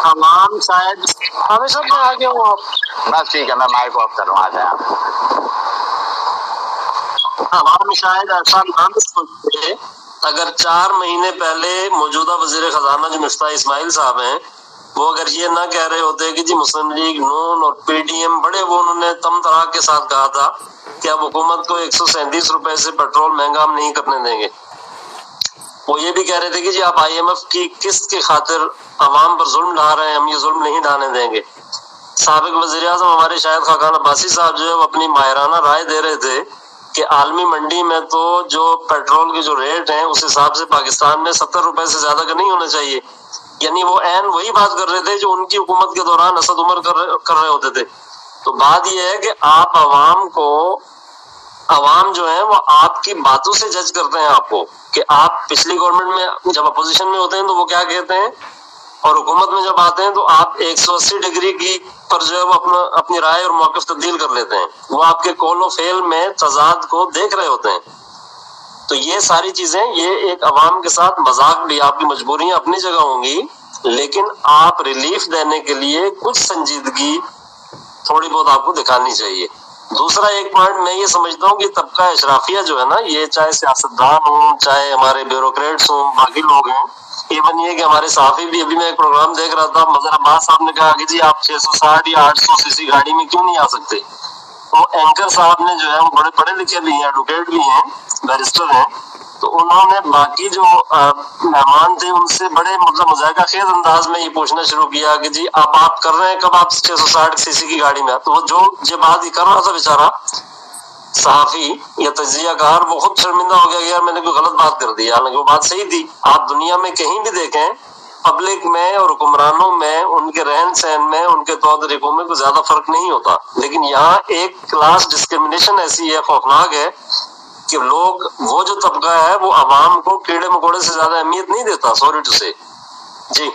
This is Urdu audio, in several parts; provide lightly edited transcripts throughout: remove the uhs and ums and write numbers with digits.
عوام شاید ہمیں سب میں آ گیا ہوں آپ بس ٹھیک ہے، میں مائک آف کروا دیں آپ. عوام شاید ایسا نہ سوچے. اگر 4 مہینے پہلے موجودہ وزیر خزانہ جو مفتاح اسماعیل صاحب ہیں، وہ اگر یہ نہ کہہ رہے ہوتے کہ جی مسلم لیگ، نون اور پی ڈی ایم بڑے وہ انہوں نے تم طرح کے ساتھ کہا تھا کہ اب حکومت کو 137 روپے سے پیٹرول مہنگا ہم نہیں کرنے دیں گے. وہ یہ بھی کہہ رہے تھے کہ جی آپ آئی ایم ایف کی قسط کی خاطر عوام پر ظلم ڈھا رہے ہیں، ہم یہ ظلم نہیں ڈھانے دیں گے. سابق وزیر اعظم ہمارے شاہد خاقان عباسی صاحب جو ہے وہ اپنی ماہرانہ رائے دے رہے تھے کہ عالمی منڈی میں تو جو پیٹرول کے جو ریٹ ہیں اس حساب سے پاکستان میں 70 روپے سے زیادہ کا نہیں ہونا چاہیے. یعنی وہ عین وہی بات کر رہے تھے جو ان کی حکومت کے دوران اسد عمر کر رہے ہوتے تھے. تو بات یہ ہے کہ آپ عوام جو ہے وہ آپ کی باتوں سے جج کرتے ہیں آپ کو، کہ آپ پچھلی گورنمنٹ میں جب اپوزیشن میں ہوتے ہیں تو وہ کیا کہتے ہیں، اور حکومت میں جب آتے ہیں تو آپ 180 ڈگری کی پر جو ہے وہ اپنی رائے اور موقف تبدیل کر لیتے ہیں. وہ آپ کے قول و فعل میں تضاد کو دیکھ رہے ہوتے ہیں. تو یہ ساری چیزیں، یہ ایک عوام کے ساتھ مذاق بھی، آپ کی مجبوریاں اپنی جگہ ہوں گی، لیکن آپ ریلیف دینے کے لیے کچھ سنجیدگی تھوڑی بہت آپ کو دکھانی چاہیے. دوسرا ایک پوائنٹ میں یہ سمجھتا ہوں کہ طبقہ اشرافیہ جو ہے نا، یہ چاہے سیاستدان ہوں، چاہے ہمارے بیوروکریٹس ہوں، باقی لوگ ہیں، ایون یہ کہ ہمارے صحافی بھی، ابھی میں ایک پروگرام دیکھ رہا تھا، مظہر عباس صاحب نے کہا کہ جی آپ 660 یا 800 سی سی گاڑی میں کیوں نہیں آ سکتے. وہ اینکر صاحب نے جو ہے وہ بڑے پڑھے لکھے بھی ہیں، ایڈوکیٹ بھی ہیں، بیرسٹر ہیں، تو انہوں نے باقی جو مہمان تھے ان سے بڑے مذائقہ خیز انداز میں یہ پوچھنا شروع کیا کہ جی اب آپ کر رہے ہیں کب آپ 660 سی سی کی گاڑی میں. تو وہ جو یہ بات کر رہا تھا بیچارہ صحافی یا تجزیہ کار، وہ خود شرمندہ ہو گیا کہ یار میں نے کوئی غلط بات کر دی، حالانکہ وہ بات صحیح تھی. آپ دنیا میں کہیں بھی دیکھیں، پبلک میں اور حکمرانوں میں، ان کے رہن سہن میں، ان کے طور طریقوں میں کوئی زیادہ فرق نہیں ہوتا. لیکن یہاں ایک کلاس ڈسکرمنیشن ایسی ہے، خوفناک ہے، کہ لوگ، وہ جو طبقہ ہے وہ عوام کو کیڑے مکوڑے سے زیادہ اہمیت نہیں دیتا. سوری ٹو سے. جی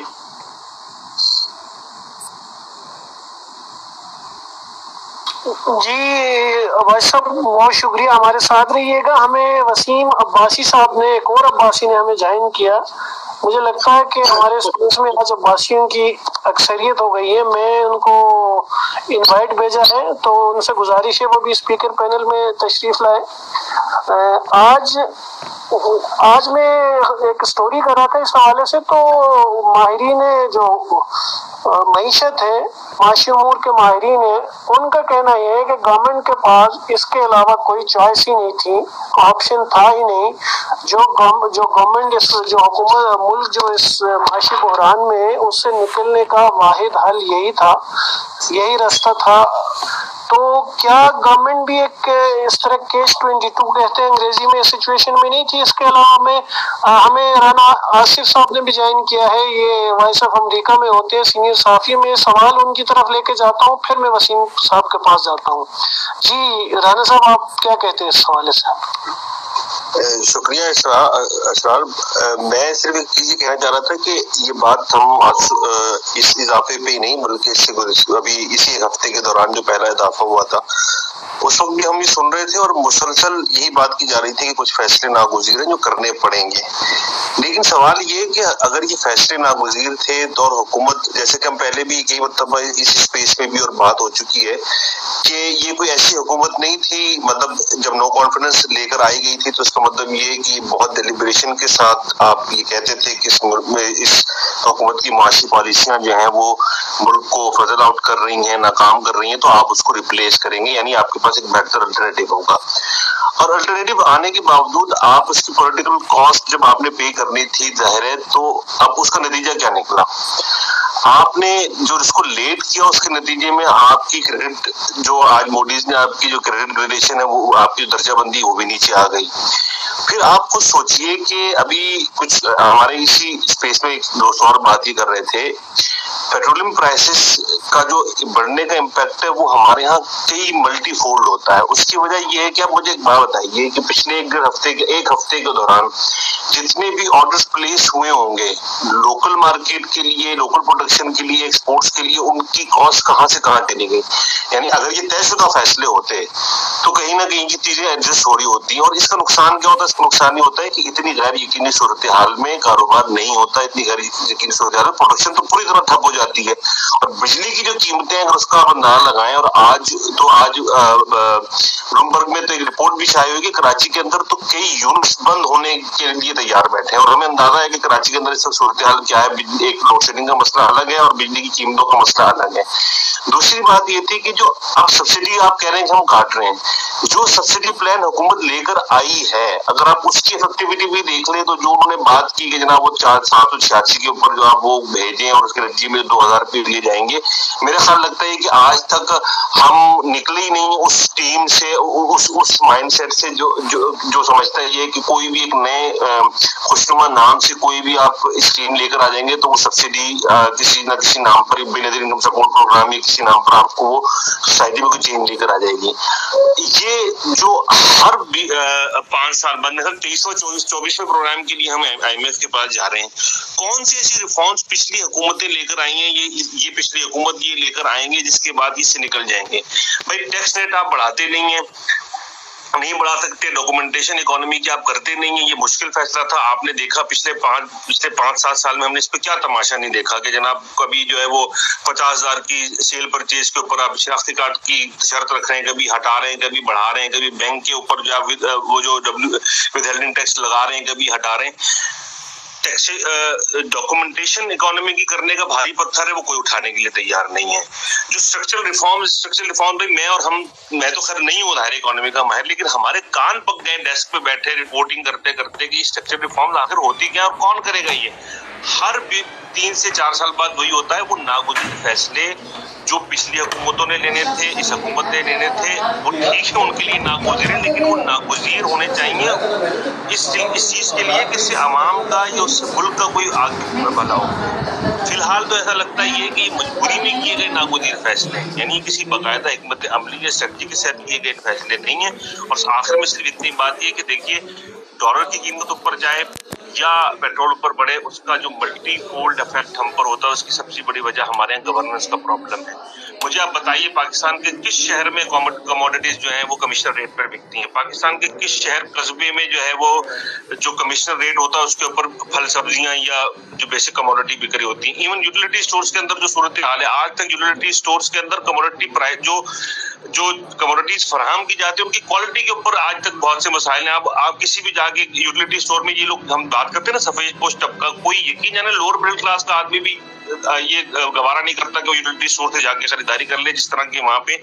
جی بھائی صاحب بہت شکریہ، ہمارے ساتھ رہیے گا. ہمیں وسیم عباسی صاحب نے، ایک اور عباسی نے ہمیں جوائن کیا. مجھے لگتا ہے کہ ہمارے اسپیس میں آج عباسیوں کی اکثریت ہو گئی ہے. میں ان کو انوائٹ بھیجا ہے تو ان سے گزارش ہے وہ بھی اسپیکر پینل میں تشریف لائے. آج میں ایک سٹوری کر رہا تھا اس حوالے سے، تو ماہرین جو معیشت ہے، معاشی امور کے ماہرین ہیں، ان کا کہنا یہ ہے کہ گورنمنٹ کے پاس اس کے علاوہ کوئی چوائس ہی نہیں تھی، آپشن تھا ہی نہیں. جو گورنمنٹ، جو حکومت ملک جو اس معاشی بحران میں، اس سے نکلنے کا واحد حل یہی تھا، یہی راستہ تھا. تو کیا گورنمنٹ بھی ایک اس طرح کیس 22 کہتے ہیں انگریزی میں، سچویشن میں نہیں تھی؟ اس کے علاوہ ہمیں رانا آصف صاحب نے بھی جوائن کیا ہے، یہ وائس آف امریکہ میں ہوتے ہیں سینئر صحافی. میں سوال ان کی طرف لے کے جاتا ہوں، پھر میں وسیم صاحب کے پاس جاتا ہوں. جی رانا صاحب آپ کیا کہتے ہیں اس حوالے سے؟ شکریہ اسرار. میں صرف ایک چیز یہ کہنا چاہ رہا تھا کہ یہ بات ہم اس اضافے پہ ہی نہیں بلکہ ابھی اسی ہفتے کے دوران جو پہلا اضافہ ہوا تھا اس وقت بھی ہم یہ سن رہے تھے اور مسلسل یہی بات کی جا رہی تھی کہ کچھ فیصلے ناگزیر ہیں جو کرنے پڑیں گے. لیکن سوال یہ کہ اگر یہ فیصلے ناگزیر تھے تو، اور حکومت، جیسے کہ ہم پہلے بھی کئی مرتبہ اس اسپیس میں بھی اور بات ہو چکی ہے کہ یہ کوئی ایسی حکومت نہیں تھی، مطلب جب نو کانفیڈنس لے کر آئی گئی تھی تو اس کا مطلب یہ ہے کہ بہت ڈیلیبریشن کے ساتھ آپ یہ کہتے تھے کہ اس ملک میں اس حکومت کی معاشی پالیسیاں جو ہیں وہ ملک کو فضل آؤٹ کر رہی ہیں، ناکام کر رہی ہیں، تو آپ اس کو ریپلیس کریں گے، یعنی آپ کے پاس ایک بہتر الٹرنیٹو ہوگا. اور الٹرنیٹو آنے کے باوجود آپ اس کی پولیٹیکل کاسٹ جب آپ نے پے کرنی تھی ظاہر ہے، تو اب اس کا نتیجہ کیا نکلا؟ آپ نے جو اس کو لیٹ کیا اس کے نتیجے میں آپ کی کریڈٹ، جو آج موڈیز نے آپ کی جو کریڈٹ گریڈیشن ہے وہ آپ کی درجہ بندی وہ بھی نیچے آ گئی. پھر آپ خود سوچئے کہ ابھی کچھ ہمارے اسی اسپیس میں ایک دوست اور بات ہی کر رہے تھے، پیٹرولیم پرائسز کا جو بڑھنے کا امپیکٹ ہے وہ ہمارے ہاں کئی ملٹی فولڈ ہوتا ہے. اس کی وجہ یہ ہے کہ آپ مجھے ایک بات بتائیے کہ پچھلے ایک ہفتے کے دوران جتنے بھی آرڈرز پلیس ہوئے ہوں گے لوکل مارکیٹ کے لیے، لوکل پروڈکشن پروڈکشن کے لیے, ایکسپورٹس کے لیے ان کی کاسٹ کہاں سے کہاں چلی گئی. یعنی اگر یہ طے شدہ فیصلے ہوتے تو کہیں نہ کہیں یہ چیزیں ایڈجسٹ ہو رہی ہوتی ہیں. اور اس کا نقصان کیا ہوتا ہے؟ اس کا نقصان یہ ہوتا ہے کہ اتنی غیر یقینی صورتحال میں کاروبار نہیں ہوتا, اتنی غیر یقینی صورتحال میں پروڈکشن تو پوری طرح ٹھپ ہو جاتی ہے. اور بجلی کی جو قیمتیں اگر اس کا آپ اندازہ لگائیں, اور آج بلومبرگ میں تو ایک رپورٹ بھی شائع ہوئی کہ کراچی کے اندر تو کئی یونٹس بند ہونے کے لیے تیار بیٹھے ہیں, اور ہمیں اندازہ ہے کہ کراچی کے اندر اس وقت صورتحال کیا ہے. ایک لوڈ شیڈنگ کا مسئلہ الگ ہے اور بجلی کی قیمتوں کا مسئلہ الگ ہے. دوسری بات یہ تھی کہ جو اب سبسڈی آپ کہہ رہے ہیں کہ ہم کاٹ رہے ہیں, جو سبسڈی پلان حکومت لے کر آئی ہے, اگر آپ اس کی افیکٹیوٹی بھی دیکھ لیں تو جو انہوں نے بات کی کہ جناب وہ 786 کے اوپر جو آپ وہ بھیجیں اور اس کے نتیجے میں 2000 روپئے لیے جائیں گے, میرا خیال لگتا ہے کہ آج تک ہم نکلے ہی نہیں اس ٹیم سے, اس مائنڈ سیٹ سے جو سمجھتا ہے یہ کہ کوئی بھی ایک نئے خوشنما نام سے کوئی بھی آپ اسکیم لے کر آ جائیں گے تو وہ سبسڈی کسی نہ کسی نام پر, بے نظیر انکم سپورٹ پروگرام یا کسی نام پر آپ کو وہ سوسائٹی میں کوئی چینج لے کر آ جائے گی. یہ جو ہر 5 سال بعد مثلا 2324 میں پروگرام کے لیے ہم IMF کے پاس جا رہے ہیں, کون سی ایسی ریفارمز پچھلی حکومتیں لے کر آئی ہیں, یہ پچھلی حکومت یہ لے کر آئیں گے جس کے بعد اس سے نکل جائیں گے. بھائی ٹیکس ریٹ آپ بڑھاتے نہیں ہیں, نہیں بڑھا سکتے, ڈاکومنٹیشن اکانومی کی آپ کرتے نہیں ہیں, یہ مشکل فیصلہ تھا. آپ نے دیکھا پچھلے 5-7 سال میں ہم نے اس پہ کیا تماشا نہیں دیکھا کہ جناب کبھی جو ہے وہ 50,000 کی سیل پرچیز کے اوپر آپ شناختی کارڈ کی شرط رکھ رہے ہیں, کبھی ہٹا رہے ہیں, کبھی بڑھا رہے ہیں, کبھی بینک کے اوپر جو آپ وہ جو ود ہیلڈنگ ٹیکس لگا رہے ہیں, کبھی ہٹا رہے ہیں. ڈاکومنٹیشن اکانومی کی کرنے کا بھاری پتھر ہے, وہ کوئی اٹھانے کے لیے تیار نہیں ہے. جو اسٹرکچرل ریفارم بھائی میں تو خیر نہیں ہوں ظاہر اکانومی کا ماہر, لیکن ہمارے کان پک گئے ڈیسک پہ بیٹھے رپورٹنگ کرتے کرتے کہ اسٹرکچرل ریفارم آخر ہوتی کیا اور کون کرے گا. یہ ہر 3 سے 4 سال بعد وہی ہوتا ہے, وہ ناگزیر فیصلے جو پچھلی حکومتوں نے لینے تھے, اس حکومت نے لینے تھے, وہ ٹھیک ہے ان کے لیے ناگزیر ہیں, لیکن وہ ناگزیر ہونے چاہیے اس چیز کے لیے کہ اس سے عوام کا یا اس سے ملک کا کوئی آگے بھلا ہو. فی الحال تو ایسا لگتا ہی ہے کہ یہ مجبوری میں کیے گئے ناگزیر فیصلے, یعنی کسی باقاعدہ حکمت عملی یا اسٹریٹجی کے ساتھ کیے گئے فیصلے نہیں ہیں. اور آخر میں صرف اتنی بات یہ کہ دیکھیے ڈالر کی قیمت اوپر جائے یا پیٹرول اوپر بڑھے, اس کا جو ملٹی فولڈ افیکٹ ہم پر ہوتا ہے, اس کی سب سے بڑی وجہ ہمارے یہاں گورننس کا پرابلم ہے. مجھے آپ بتائیے پاکستان کے کس شہر میں کموڈیٹیز جو ہیں وہ کمشنر ریٹ پر بکتی ہیں؟ پاکستان کے کس شہر قصبے میں جو ہے وہ جو کمشنر ریٹ ہوتا ہے اس کے اوپر پھل سبزیاں یا جو بیسک کموڈیٹی بک رہی ہوتی ہیں؟ ایون یوٹیلیٹی اسٹورز کے اندر جو صورتحال ہے, آج تک یوٹیلیٹی اسٹورز کے اندر کموڈیٹی پرائز جو کموڈیٹیز فراہم کی جاتی ہے ان کی کوالٹی کے اوپر آج تک بہت سے مسائل ہیں. آپ کسی بھی جا کے یوٹیلیٹی اسٹور میں, یہ لوگ ہم بات کرتے ہیں نا سفید پوش طبقہ, کوئی یقین جانے لوور مڈل کلاس کا آدمی بھی یہ گوارا نہیں کرتا کہ وہ یوٹیلیٹی اسٹور سے جا کے خریداری کر لے جس طرح کی وہاں پہ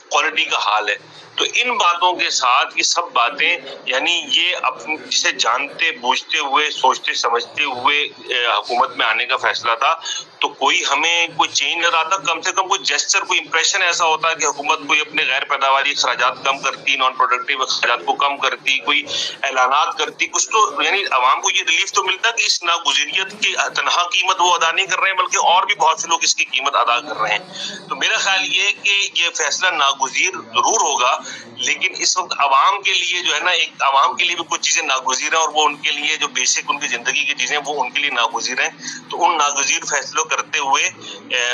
کوالٹی کا حال ہے. تو ان باتوں کے ساتھ یہ سب باتیں, یعنی یہ جسے جانتے بوجھتے ہوئے سوچتے سمجھتے ہوئے حکومت میں آنے کا فیصلہ تھا, تو کوئی ہمیں کوئی چینج نظر آتا, کم سے کم کوئی جیسچر, کوئی امپریشن ایسا ہوتا ہے کہ حکومت کوئی اپنے غیر پیداواری اخراجات کم کرتی, نان پروڈکٹیو اخراجات کو کم کرتی, کوئی اعلانات کرتی, کچھ تو یعنی عوام کو یہ ریلیف تو ملتا کہ اس ناگزیریت کی تنہا قیمت وہ ادا نہیں کر رہے ہیں بلکہ اور بھی بہت سے لوگ اس کی قیمت ادا کر رہے ہیں. تو میرا خیال یہ ہے کہ یہ فیصلہ ناگزیر ضرور ہوگا, لیکن اس وقت عوام کے لیے جو ہے نا, ایک عوام کے لیے بھی کچھ چیزیں ناگزیر ہیں اور وہ ان کے لیے جو بیسک ان کی زندگی کی چیزیں وہ ان کے لیے ناگزیر ہیں. تو ان ناگزیر فیصلوں کرتے ہوئے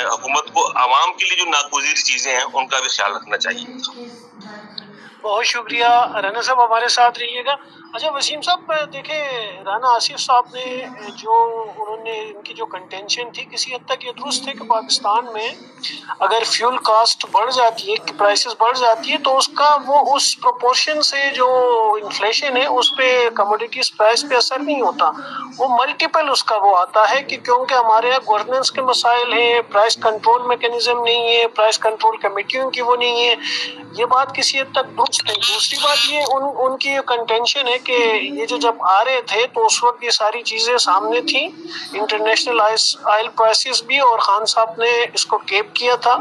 حکومت کو عوام کے لیے جو ناگزیر چیزیں ہیں ان کا بھی خیال رکھنا چاہیے. بہت شکریہ رانا صاحب, ہمارے ساتھ رہیے گا. اچھا وسیم صاحب, دیکھیں رانا آصف صاحب نے انہوں نے ان کی جو کنٹینشن تھی کسی حد تک یہ درست ہے کہ پاکستان میں اگر فیول کاسٹ بڑھ جاتی ہے, پرائسز بڑھ جاتی ہے, تو اس کا وہ اس پروپورشن سے جو انفلیشن ہے اس پہ کموڈیٹیز پرائس پہ اثر نہیں ہوتا, وہ ملٹیپل اس کا وہ آتا ہے کہ کیونکہ ہمارے یہاں گورننس کے مسائل ہیں, پرائس کنٹرول میکینزم نہیں ہے, پرائس کنٹرول کمیٹیوں کی وہ نہیں ہے. یہ بات کسی حد تک درست ہے. دوسری بات یہ ان کی کنٹینشن ہے کہ یہ جو جب آ رہے تھے تو اس وقت یہ ساری چیزیں سامنے تھیں, انٹرنیشنل آئل پرائسز بھی, اور خان صاحب نے اس کو کیپ کیا تھا,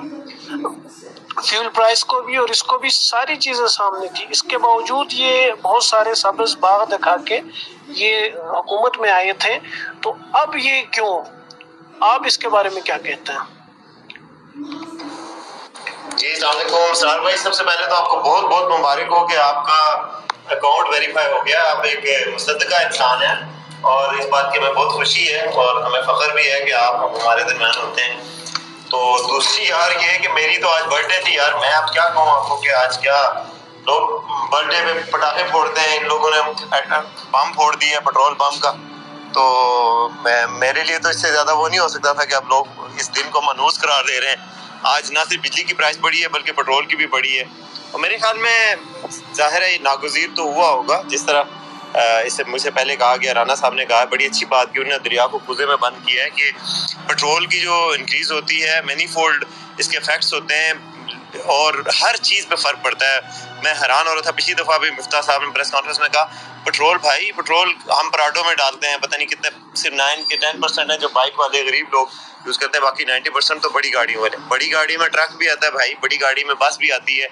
فیول پرائس کو بھی اور اس کو بھی, ساری چیزیں سامنے تھی. اس کے باوجود یہ بہت سارے سبز باغ دکھا کے یہ حکومت میں آئے تھے. تو اب یہ کیوں, آپ اس کے بارے میں کیا کہتے ہیں؟ جی السلام علیکم سرار بھائی, سب سے پہلے تو آپ کو بہت بہت مبارک ہو کہ آپ کا اکاؤنٹ ویریفائی ہو گیا. آپ ایک مصدقہ انسان ہیں اور اس بات کی ہمیں بہت خوشی ہے اور ہمیں فخر بھی ہے کہ آپ ہمارے درمیان ہوتے ہیں. تو دوسری یار یہ ہے کہ میری تو آج برتھ ڈے تھی یار، میں اب کیا کہوں آپ کو کہ آج کیا لوگ برتھ ڈے پہ پٹاخے پھوڑتے ہیں، ان لوگوں نے بم پھوڑ دیا پیٹرول پمپ کا، تو میرے لیے تو اس سے زیادہ وہ نہیں ہو سکتا تھا کہ اب لوگ اس دن کو منحوس قرار دے رہے ہیں۔ آج نہ صرف بجلی کی پرائس بڑھی ہے بلکہ پیٹرول کی بھی بڑھی ہے، اور میرے خیال میں ظاہر ہے ناگزیر تو ہوا ہوگا، جس طرح اس سے مجھ سے پہلے کہا گیا، رانا صاحب نے کہا بڑی اچھی بات کی، انہوں نے دریا کو کوزے میں بند کیا ہے کہ پیٹرول کی جو انکریز ہوتی ہے مینی فولڈ اس کے افیکٹس ہوتے ہیں اور ہر چیز پہ فرق پڑتا ہے۔ میں حیران ہو رہا تھا، پچھلی دفعہ بھی مفتاح صاحب نے پریس کانفرنس میں کہا پیٹرول بھائی، پیٹرول ہم پراڈو میں ڈالتے ہیں، پتہ نہیں کتنے، صرف 9 کے 10% ہے جو بائک والے غریب لوگ یوز کرتے ہیں، باقی 90% تو بڑی گاڑیوں والے۔ بڑی گاڑی میں ٹرک بھی آتا ہے بھائی، بڑی گاڑی میں بس بھی آتی ہے،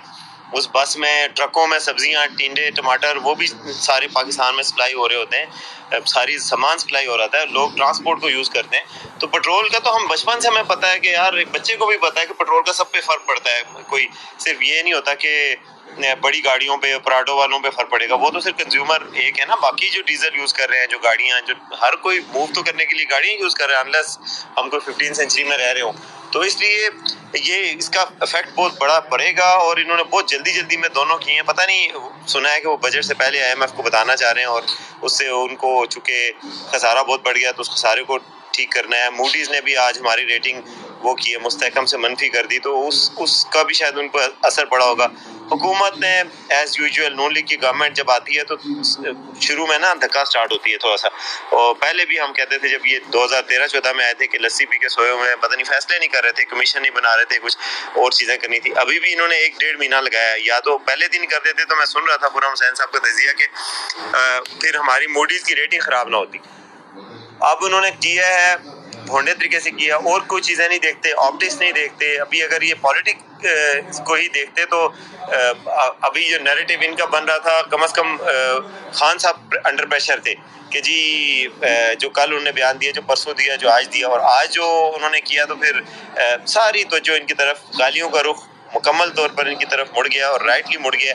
اس بس میں ٹرکوں میں سبزیاں، ٹینڈے، ٹماٹر، وہ بھی سارے پاکستان میں سپلائی ہو رہے ہوتے ہیں، ساری سامان سپلائی ہو رہا ہے، لوگ ٹرانسپورٹ کو یوز کرتے ہیں۔ تو پیٹرول کا تو ہم بچپن سے ہمیں پتہ ہے کہ یار، ایک بچے کو بھی پتہ ہے کہ پیٹرول کا سب پہ فرق پڑتا ہے، کوئی صرف یہ نہیں ہوتا کہ بڑی گاڑیوں پہ پراڈو والوں پہ فرق پڑے گا، وہ تو صرف کنزیومر ایک ہے نا، باقی جو ڈیزل یوز کر رہے ہیں، جو گاڑیاں، جو ہر کوئی موو تو کرنے کے لیے گاڑیاں یوز کر رہے ہیں، انلیس ہم کوئی 15 سینچری میں رہ رہے ہوں، تو اس لیے یہ اس کا افیکٹ بہت بڑا پڑے گا، اور انہوں نے بہت جلدی میں دونوں کیے ہیں، پتہ نہیں سنا ہے کہ وہ بجٹ سے پہلے IMF کو بتانا چاہ رہے ہیں، اور اس سے ان کو چونکہ خسارہ بہت بڑھ گیا تو اس خسارے کو ٹھیک کرنا ہے۔ موڈیز نے بھی آج ہماری ریٹنگ وہ کی ہے، مستحکم سے منفی کر دی، تو اس کا بھی شاید ان پر اثر پڑا ہوگا۔ حکومت نے ایز یوزول، نون لیگ کی گورنمنٹ جب آتی ہے تو شروع میں نا دھکا سٹارٹ ہوتی ہے تھوڑا سا، اور پہلے بھی ہم کہتے تھے جب یہ 2013-14 میں آئے تھے کہ لسی پی کے سوئے ہوئے ہیں، پتہ نہیں فیصلے نہیں کر رہے تھے، کمیشن نہیں بنا رہے تھے، کچھ اور چیزیں کرنی تھی۔ ابھی بھی انہوں نے 1-1.5 مہینہ لگایا، یا تو پہلے دن کر دیتے تو میں سن رہا تھا خرم حسین صاحب کا تجزیہ کہ پھر ہماری موڈیز کی ریٹنگ خراب نہ ہوتی۔ اب انہوں نے کیا ہے بھونڈے طریقے سے کیا، اور کوئی چیزیں نہیں دیکھتے، آپٹکس نہیں دیکھتے۔ ابھی اگر یہ پالیٹکس کو ہی دیکھتے تو ابھی جو نیریٹو ان کا بن رہا تھا، کم از کم خان صاحب انڈر پریشر تھے کہ جی جو کل انہوں نے بیان دیا، جو پرسوں دیا، جو آج دیا، اور آج جو انہوں نے کیا، تو پھر ساری توجہ ان کی طرف، گالیوں کا رخ مکمل طور پر ان کی طرف مڑ گیا، اور رائٹلی مڑ گیا۔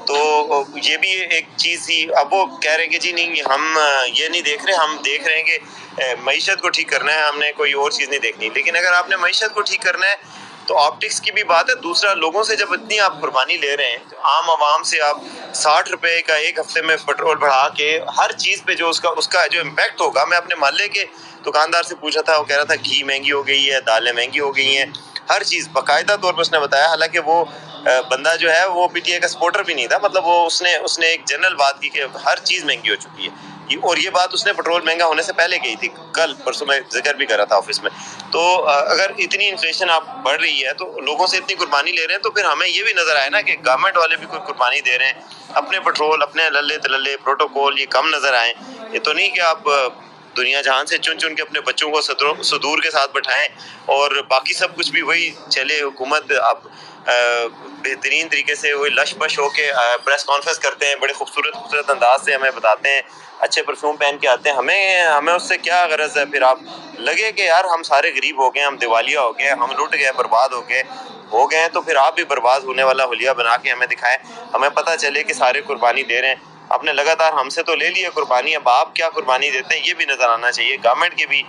تو یہ بھی ایک چیز تھی۔ اب وہ کہہ رہے ہیں کہ جی نہیں، ہم یہ نہیں دیکھ رہے، ہم دیکھ رہے ہیں کہ معیشت کو ٹھیک کرنا ہے، ہم نے کوئی اور چیز نہیں دیکھنی۔ لیکن اگر آپ نے معیشت کو ٹھیک کرنا ہے تو آپٹکس کی بھی بات ہے، دوسرا لوگوں سے جب اتنی آپ قربانی لے رہے ہیں، عام عوام سے آپ 60 روپے کا ایک ہفتے میں پیٹرول بڑھا کے، ہر چیز پہ جو اس کا جو امپیکٹ ہوگا، میں اپنے محلے کے دکاندار سے پوچھا تھا، وہ کہہ رہا تھا گھی مہنگی ہو گئی ہے، دالیں مہنگی ہو گئی ہیں، ہر چیز باقاعدہ طور پر اس نے بتایا، حالانکہ وہ بندہ جو ہے وہ پی ٹی آئی کا سپورٹر بھی نہیں تھا، مطلب وہ اس نے ایک جنرل بات کی کہ ہر چیز مہنگی ہو چکی ہے، اور یہ بات اس نے پیٹرول مہنگا ہونے سے پہلے کہی تھی، کل پرسوں میں ذکر بھی کر رہا تھا آفس میں۔ تو اگر اتنی انفلیشن آپ بڑھ رہی ہے تو لوگوں سے اتنی قربانی لے رہے ہیں، تو پھر ہمیں یہ بھی نظر آئے نا کہ گورنمنٹ والے بھی کوئی قربانی دے رہے ہیں، اپنے پیٹرول، اپنے للے تللے پروٹوکول یہ کم نظر آئیں۔ یہ تو نہیں کہ آپ دنیا جہان سے چن کے اپنے بچوں کو صدور کے ساتھ بٹھائیں اور باقی سب کچھ بھی وہی چلے۔ حکومت اب بہترین طریقے سے وہی لش پش ہو کے پریس کانفرنس کرتے ہیں، بڑے خوبصورت انداز سے ہمیں بتاتے ہیں، اچھے پرفیوم پہن کے آتے ہیں، ہمیں اس سے کیا غرض ہے؟ پھر آپ لگے کہ یار ہم سارے غریب ہو گئے، ہم دیوالیہ ہو گئے، ہم لٹ گئے، برباد ہو گئے، تو پھر آپ بھی برباد ہونے والا حلیہ بنا کے ہمیں دکھائیں، ہمیں پتہ چلے کہ سارے قربانی دے رہے ہیں۔ آپ نے لگاتار ہم سے تو لے لیا قربانی، اب آپ کیا قربانی دیتے ہیں یہ بھی نظر آنا چاہیے، گورنمنٹ کے بھی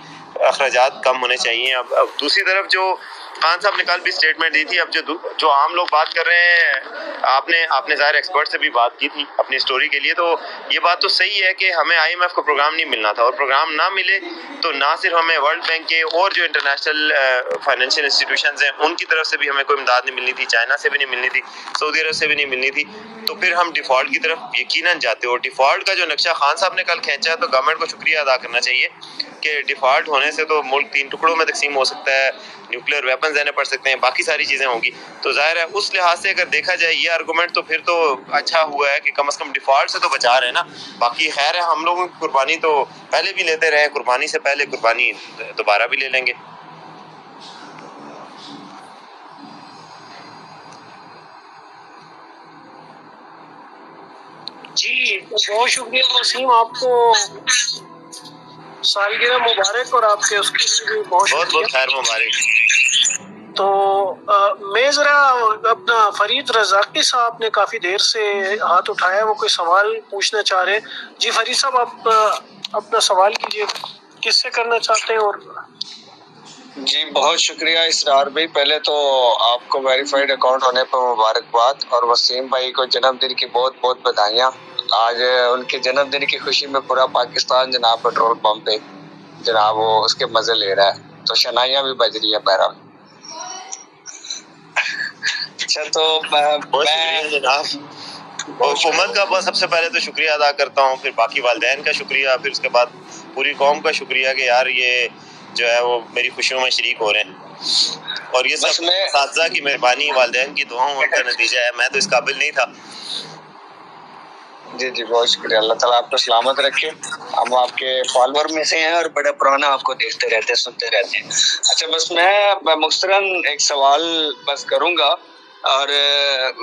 اخراجات کم ہونے چاہیے۔ اب دوسری طرف جو خان صاحب نے کل بھی اسٹیٹمنٹ دی تھی، اب جو عام لوگ بات کر رہے ہیں، آپ نے ظاہر ایکسپرٹ سے بھی بات کی تھی اپنی سٹوری کے لیے، تو یہ بات تو صحیح ہے کہ ہمیں IMF کو پروگرام نہیں ملنا تھا، اور پروگرام نہ ملے تو نہ صرف ہمیں ورلڈ بینک کے اور جو انٹرنیشنل فائنینشیل انسٹیٹیوشنز ہیں ان کی طرف سے بھی ہمیں کوئی امداد نہیں ملنی تھی، چائنا سے بھی نہیں ملنی تھی، سعودی عرب سے بھی نہیں ملنی تھی، تو پھر ہم ڈیفالٹ کی طرف یقیناً جاتے ہو۔ ڈیفالٹ کا جو نقشہ خان صاحب نے کل کھینچا ہے، تو گورنمنٹ کو شکریہ ادا کرنا چاہیے کہ ڈیفالٹ ہونے سے تو ملک 3 ٹکڑوں میں تقسیم ہو سکتا ہے، نیوکلیر ویپنز دینے پڑ سکتے ہیں، باقی ساری چیزیں ہوں گی، تو ظاہر ہے اس لحاظ سے اگر دیکھا جائے یہ آرگومنٹ، تو پھر تو اچھا ہوا ہے کہ کم از کم ڈیفالٹ سے تو بچا رہے ہیں نا۔ باقی خیر ہے، ہم لوگوں کی قربانی تو پہلے بھی لیتے رہے، قربانی سے پہلے قربانی دوبارہ بھی لے لیں گے۔ جی بہت شکریہ وسیم، آپ کو سالگرہ مبارک، اور آپ کے اس کے لیے بھی بہت بہت خیر مبارک۔ تو میں ذرا اپنا فرید رزاقی صاحب نے کافی دیر سے ہاتھ اٹھایا، وہ کوئی سوال پوچھنا چاہ رہے ہیں۔ جی فرید صاحب، آپ اپنا سوال کیجیے، کس سے کرنا چاہتے ہیں؟ اور جی بہت شکریہ اسرار بھائی، پہلے تو آپ کو ویریفائڈ اکاؤنٹ ہونے پر مبارکباد، اور وسیم بھائی کو جنم دن کی بہت بہت بدھائیاں۔ آج ان کے جنم دن کی خوشی میں پورا پاکستان جناب پیٹرول پمپ پہ جناب وہ اس کے مزے لے رہا ہے، تو شنائیاں بھی بج رہی ہیں بہرحال۔ اچھا تو بہت شکریہ جناب، حکومت کا سب سے پہلے تو شکریہ ادا کرتا ہوں، پھر باقی والدین کا شکریہ، پھر اس کے بعد پوری قوم کا شکریہ کہ یار یہ جو ہے وہ میری خوشیوں میں شریک ہو رہے ہیں، اور یہ سب اساتذہ کی مہربانی، والدین کی دعاؤں کا نتیجہ ہے، میں تو اس قابل نہیں تھا۔ جی جی بہت شکریہ، اللہ تعالیٰ آپ کو سلامت رکھے، ہم آپ کے فالوور میں سے ہیں اور بڑا پرانا آپ کو دیکھتے رہتے سنتے رہتے ہیں۔ اچھا بس میں مختصراً ایک سوال بس کروں گا، اور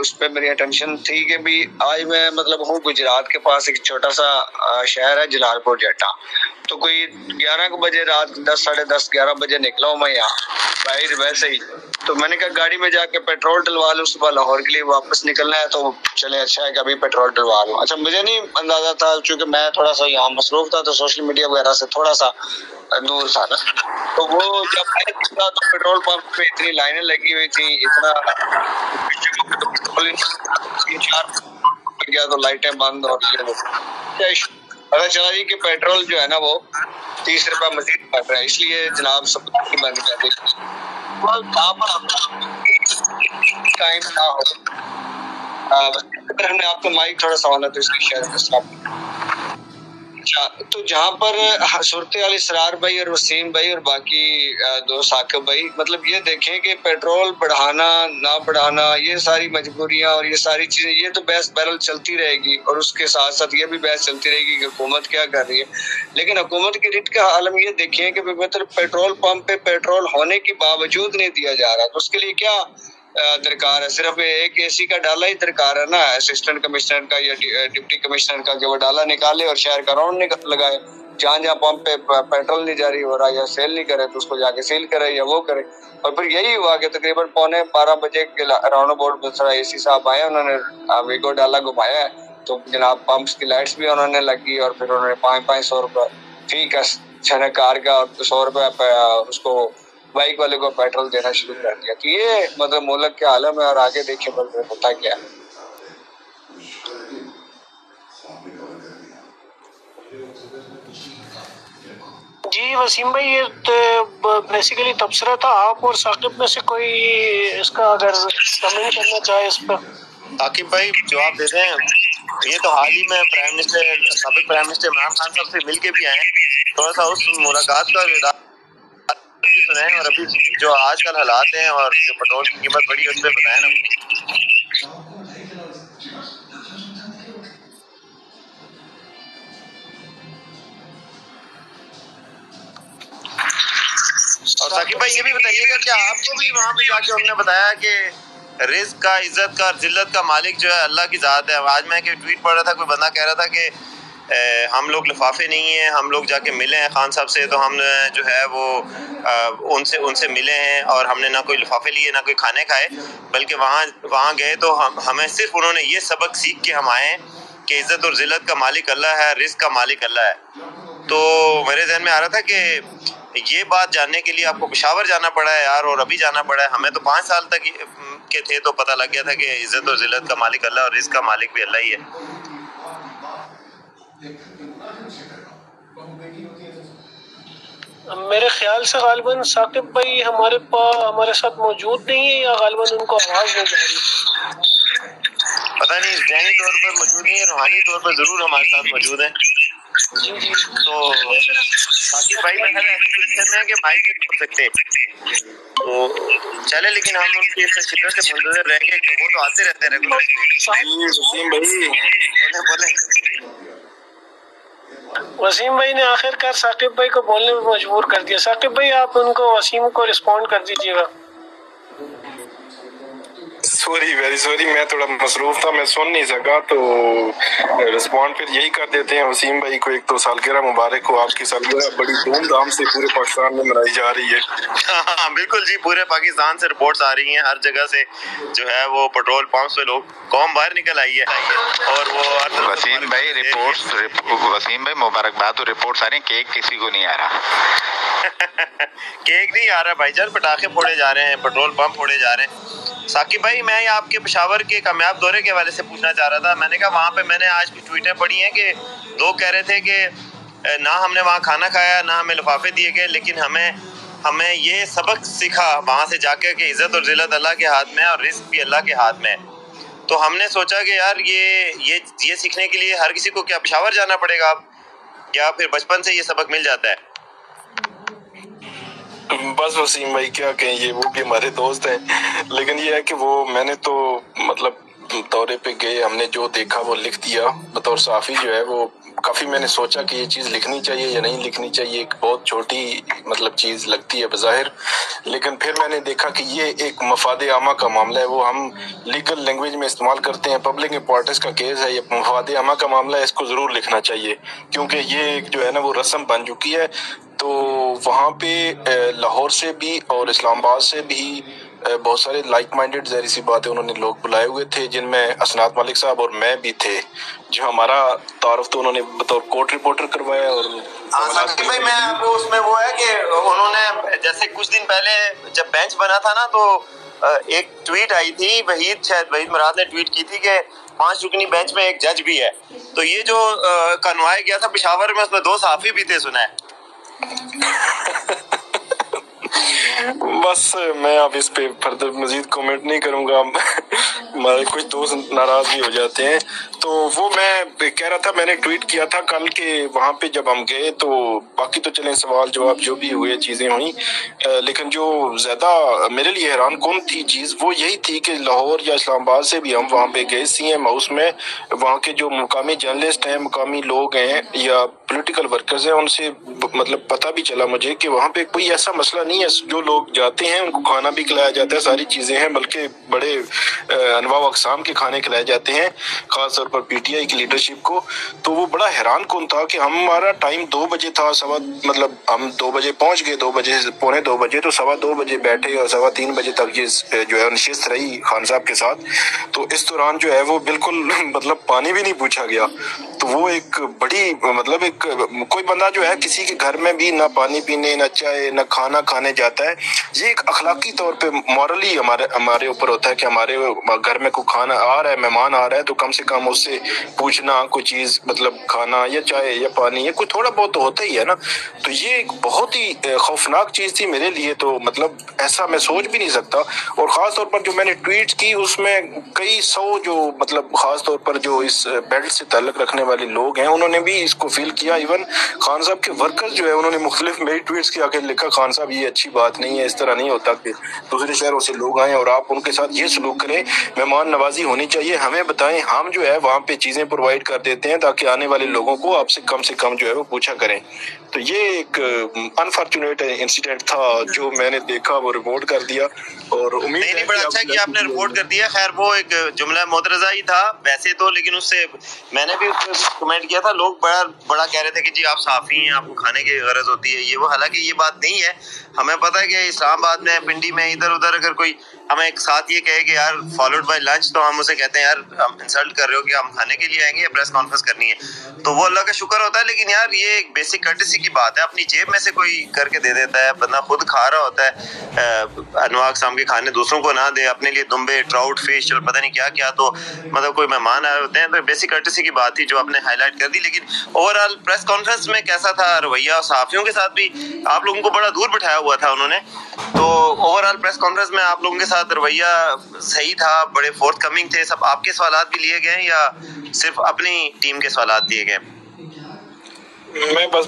اس پہ میری اٹینشن تھی کہ بھی آج میں مطلب ہوں گجرات کے پاس ایک چھوٹا سا شہر ہے جلال پور جٹا، تو کوئی 11 بجے رات 10 ساڑھے 10 11 بجے نکلا ہوں میں یہاں باہر ویسے ہی، تو میں نے کہا گاڑی میں جا کے پیٹرول ڈلوا لوں، صبح لاہور کے لیے واپس نکلنا ہے، تو چلے اچھا ہے کہ ابھی پیٹرول ڈلوا لوں۔ اچھا مجھے نہیں اندازہ تھا، چونکہ میں تھوڑا سا یہاں مصروف تھا تو سوشل میڈیا وغیرہ سے تھوڑا سا دور تھا نا، تو وہ جب میں نکلا تو پیٹرول پمپ پہ اتنی لائنیں لگی ہوئی تھیں، اتنا 3-4 گیا تو لائٹیں بند اور پتا چلا جی کہ پیٹرول جو ہے نا وہ 30 روپے مزید پڑ رہا ہے، اس لیے جناب سب بند کر دی۔ جہاں پر ٹائم نہ ہو، ہم نے آپ کو مائک تھوڑا سوال ہے تو اس کی شیئر۔ اچھا تو جہاں پر صورتحال اسرار بھائی اور وسیم بھائی اور باقی دو ثاقب بھائی، مطلب یہ دیکھیں کہ پیٹرول بڑھانا نہ بڑھانا یہ ساری مجبوریاں اور یہ ساری چیزیں، یہ تو بحث بہرحال چلتی رہے گی، اور اس کے ساتھ ساتھ یہ بھی بحث چلتی رہے گی کہ حکومت کیا کر رہی ہے، لیکن حکومت کی رٹ کا عالم یہ دیکھیں کہ مطلب پیٹرول پمپ پہ پیٹرول ہونے کے باوجود نہیں دیا جا رہا، تو اس کے لیے کیا درکار ہے؟ صرف ایک اے سی کا ڈالا ہی درکار ہے نا، اسسٹنٹ کمشنر کا یا ڈپٹی کمشنر کا، کہ وہ ڈالا نکالے اور شہر کا راؤنڈ لگائے، جہاں جہاں پمپ پہ پیٹرول نہیں جاری ہو رہا یا سیل نہیں کرے تو اس کو جا کے سیل کرے یا وہ کرے۔ اور پھر یہی ہوا کہ تقریباً 11:45 بجے کے راؤنڈ اباؤٹ دوسرا اے سی صاحب آئے، انہوں نے ویگو ڈالا گھمایا ہے، تو جناب پمپس کی لائٹس بھی انہوں نے لگی، اور پھر انہوں نے 500 روپے فی کس کار کا اور 100 روپے اس کو بائک والے کو پیٹرول دینا شروع کر دیا۔ تو یہ مطلب ملک کے عالم ہے، اور آگے دیکھیں ہوتا کیا ہے۔ جی وسیم بھائی، یہ بیسیکلی تبصرہ تھا، آپ اور ثاقب میں سے کوئی اس کا اگر کمنٹ کرنا چاہے اس پر۔ ثاقب بھائی جواب دے دیں۔ یہ تو حال ہی میں سابق پرائم منسٹر عمران خان صاحب سے مل کے بھی آئے ہیں، تھوڑا سا اس ملاقات کا سنائیں، اور ابھی جو آج کل حالات ہیں اور جو پیٹرول کی قیمت بڑی ہے اس پہ بتائیں نا۔ اور ثاقب بھائی یہ بھی بتائیے گا کہ آپ کو بھی وہاں پہ جا کے انہوں نے بتایا کہ رزق کا، عزت کا اور ذلت کا مالک جو ہے اللہ کی ذات ہے۔ آج میں کہ ٹویٹ پڑھ رہا تھا، کوئی بندہ کہہ رہا تھا کہ ہم لوگ لفافے نہیں ہیں، ہم لوگ جا کے ملے ہیں خان صاحب سے، تو ہم جو ہے وہ ان سے ملے ہیں، اور ہم نے نہ کوئی لفافے لیے نہ کوئی کھانے کھائے، بلکہ وہاں گئے تو ہمیں صرف انہوں نے یہ سبق سیکھ کے ہم آئے ہیں کہ عزت اور ذلت کا مالک اللہ ہے، رزق کا مالک اللہ ہے۔ تو میرے ذہن میں آ رہا تھا کہ یہ بات جاننے کے لیے آپ کو پشاور جانا پڑا ہے یار، اور ابھی جانا پڑا ہے، ہمیں تو 5 سال تک کے تھے تو پتہ لگ گیا تھا کہ عزت اور ذلت کا مالک اللہ اور رزق کا مالک بھی اللہ ہی ہے۔ میرے خیال سے غالباً ثاقب بھائی ہمارے ساتھ موجود نہیں ہے، یا غالباً ان کو آواز نہیں جا رہی، پتہ نہیں، ذہنی طور پر موجود نہیں ہے، روحانی طور پر ضرور ہمارے ساتھ موجود ہیں۔ تو باقی بھائی میں ایسی پوزیشن میں کہ مائک نہیں کھول سکتے، تو چلے، لیکن ہم ان کی شدت سے منتظر رہیں گے کہ وہ تو آتے رہتے ہیں وسیم بھائی نے آخر کار ثاقب بھائی کو بولنے میں مجبور کر دیا۔ ثاقب بھائی آپ ان کو وسیم کو رسپونڈ کر دیجیے گا۔ سوری ویری سوری، میں تھوڑا مصروف تھا، میں سن نہیں سکا، تو رسپونڈ پھر یہی کر دیتے ہیں وسیم بھائی کو، ایک تو سالگرہ مبارک ہو، آپ کی سالگرہ بڑی دھوم دھام سے پورے پاکستان میں منائی جا رہی ہے۔ ہاں بالکل جی، پورے پاکستان سے رپورٹس آ رہی ہیں، ہر جگہ سے جو ہے وہ پیٹرول پمپس پہ لوگ قوم باہر نکل آئی ہے، اور وہ وسیم بھائی رپورٹس، وسیم بھائی مبارکباد، اور رپورٹس آ رہی ہیں کیک کسی کو نہیں آ رہا۔ کیک نہیں آ رہا بھائی جان، پٹاخے پھوڑے جا رہے ہیں، پیٹرول پمپ پھوڑے جا رہے ہیں۔ ثاقب بھائی میں آپ کے پشاور کے کامیاب دورے کے حوالے سے پوچھنا چاہ رہا تھا، میں نے کہا وہاں پہ میں نے آج کچھ ٹویٹیں پڑھی ہیں کہ لوگ کہہ رہے تھے کہ نہ ہم نے وہاں کھانا کھایا، نہ ہمیں لفافے دیے گئے، لیکن ہمیں یہ سبق سیکھا وہاں سے جا کے کہ عزت اور ذلت اللہ کے ہاتھ میں ہے اور رزق بھی اللہ کے ہاتھ میں ہے۔ تو ہم نے سوچا کہ یار یہ سیکھنے کے لیے ہر کسی کو کیا پشاور جانا پڑے گا یا پھر بچپن سے یہ سبق مل جاتا ہے؟ بس وسیم بھائی کیا کہیں، یہ وہ بھی ہمارے دوست ہیں، لیکن یہ ہے کہ وہ میں نے تو مطلب دورے پہ گئے، ہم نے جو دیکھا وہ لکھ دیا بطور صحافی، جو ہے وہ کافی میں نے سوچا کہ یہ چیز لکھنی چاہیے یا نہیں لکھنی چاہیے، ایک بہت چھوٹی مطلب چیز لگتی ہے بظاہر، لیکن پھر میں نے دیکھا کہ یہ ایک مفاد عامہ کا معاملہ ہے، وہ ہم لیگل لینگویج میں استعمال کرتے ہیں، پبلک امپورٹنس کا کیس ہے، یہ مفاد عامہ کا معاملہ ہے، اس کو ضرور لکھنا چاہیے، کیونکہ یہ ایک جو ہے نا وہ رسم بن چکی ہے۔ تو وہاں پہ لاہور سے بھی اور اسلام آباد سے بھی بہت سارے لائک مائنڈیڈ، ظاہر سی بات ہے، انہوں نے لوگ بلائے ہوئے تھے، جن میں اسناد ملک صاحب اور میں بھی تھے، جو ہمارا تعارف تو انہوں نے بطور کورٹ رپورٹر کروایا۔ اور ثاقب بھائی میں آپ کو اس میں وہ ہے کہ انہوں نے جیسے کچھ دن پہلے جب بینچ بنا تھا نا، تو ایک ٹویٹ آئی تھی، وحید مراد نے ٹویٹ کی تھی کہ 5 رکنی بینچ میں ایک جج بھی ہے، تو یہ جو کنوایا گیا تھا پشاور میں، اس میں 2 صحافی بھی تھے، سنا ہے۔ بس میں اب اس پہ فردر مزید کومنٹ نہیں کروں گا، ہمارے کچھ دوست ناراض بھی ہو جاتے ہیں۔ تو وہ میں کہہ رہا تھا، میں نے ٹویٹ کیا تھا کل کہ وہاں پہ جب ہم گئے تو باقی تو چلیں سوال جواب جو بھی ہوئے چیزیں ہوئیں، لیکن جو زیادہ میرے لیے حیران کن تھی چیز وہ یہی تھی کہ لاہور یا اسلام آباد سے بھی ہم وہاں پہ گئے سی ایم ہاؤس میں، وہاں کے جو مقامی جرنلسٹ ہیں، مقامی لوگ ہیں یا پولیٹیکل ورکرز ہیں، ان سے مطلب پتہ بھی چلا مجھے کہ وہاں پہ کوئی ایسا مسئلہ نہیں ہے، جو لوگ جاتے ہیں ان کو کھانا بھی کھلایا جاتا ہے، ساری چیزیں ہیں، بلکہ بڑے انواع و اقسام کے کھانے کھلائے جاتے ہیں، خاص طور پر پی ٹی آئی کی لیڈرشپ کو۔ تو وہ بڑا حیران کن تھا کہ ہمارا ٹائم 2 بجے تھا، مطلب ہم 2 بجے پہنچ گئے، 2 بجے پونے 2 بجے، تو 2:15 بجے بیٹھے اور 3:15 بجے تک یہ جو ہے نشست رہی خان صاحب کے ساتھ۔ تو اس دوران جو ہے وہ بالکل مطلب پانی بھی نہیں پوچھا گیا۔ تو وہ ایک بڑی مطلب ایک کوئی بندہ جو ہے کسی کے گھر میں بھی نہ پانی پینے، نہ چائے، نہ کھانا کھانے جاتا ہے، یہ ایک اخلاقی طور پہ مورلی ہمارے اوپر ہوتا ہے کہ ہمارے گھر میں کوئی کھانا آ رہا ہے، مہمان آ رہا ہے، تو کم سے کم اس سے پوچھنا کوئی چیز، مطلب کھانا یا چائے یا پانی یا کوئی تھوڑا بہت تو ہوتا ہی ہے نا۔ تو یہ ایک بہت ہی خوفناک چیز تھی میرے لیے، تو مطلب ایسا میں سوچ بھی نہیں سکتا۔ اور خاص طور پر جو میں نے ٹویٹ کی اس میں کئی 100 جو مطلب خاص طور پر جو اس بیلٹ سے تعلق رکھنے والے لوگ ہیں انہوں نے بھی اس کو فیل کیا، ایون خان صاحب کے ورکرز جو ہے انہوں نے مختلف میری ٹویٹس کے آگے لکھا، خان صاحب یہ اچھی بات نہیں ہے، اس طرح نہیں ہوتا کہ دوسرے شہروں سے لوگ آئیں اور آپ ان کے ساتھ یہ سلوک کریں، مہمان نوازی ہونی چاہیے، ہمیں بتائیں، ہم جو ہے وہاں پہ چیزیں پرووائڈ کر دیتے ہیں تاکہ آنے والے لوگوں کو آپ سے کم جو ہے وہ پوچھا کریں۔ تو یہ ایک انفارچونیٹ انسیڈنٹ تھا جو میں نے دیکھا، وہ رپورٹ کر دیا، اور امید نہیں بڑا اچھا کہ آپ نے رپورٹ کر دیا۔ خیر وہ ایک جملہ معترضہ ہی تھا ویسے تو، لیکن اس سے میں نے بھی اس پہ کمنٹ کیا تھا، لوگ بڑا کہہ رہے تھے کہ جی آپ صحافی ہیں، آپ کو کھانے کی غرض ہوتی ہے یہ وہ، حالانکہ یہ بات نہیں ہے۔ ہمیں پتہ ہے کہ اسلام آباد میں، پنڈی میں، ادھر ادھر اگر کوئی ہمیں ایک ساتھ یہ کہے کہ یار فالوڈ بائی لنچ، تو ہم اسے کہتے ہیں یار ہم انسلٹ کر رہے ہو کہ ہم کھانے کے لیے آئیں گے یا پریس کانفرنس کرنی ہے، تو وہ اللہ کا شکر ہوتا ہے۔ لیکن یار یہ ایک بیسک کرٹسی کی بات ہے، اپنی جیب میں سے کوئی کر کے دے دیتا ہے، بندہ خود کھا رہا ہوتا ہے انواع اقسام کے کھانے، دوسروں کو نہ دے، اپنے لیے دمبے، ٹراؤٹ، فش اور پتہ نہیں کیا کیا، تو مطلب کوئی مہمان آئے ہوتے ہیں، تو بیسک کرٹسی کی بات تھی جو آپ نے ہائی لائٹ کر دی۔ لیکن اوور آل پریس کانفرنس میں کیسا تھا رویہ؟ صحافیوں کے ساتھ بھی آپ لوگوں کو بڑا دور بٹھایا ہوا تھا انہوں نے، تو اوور آل پریس کانفرنس میں آپ لوگوں کے ساتھ رویہ صحیح تھا؟ بڑے فورتھ کمنگ تھے؟ سب آپ کے سوالات بھی لیے گئے یا صرف اپنی ٹیم کے سوالات دیے گئے؟ میں بس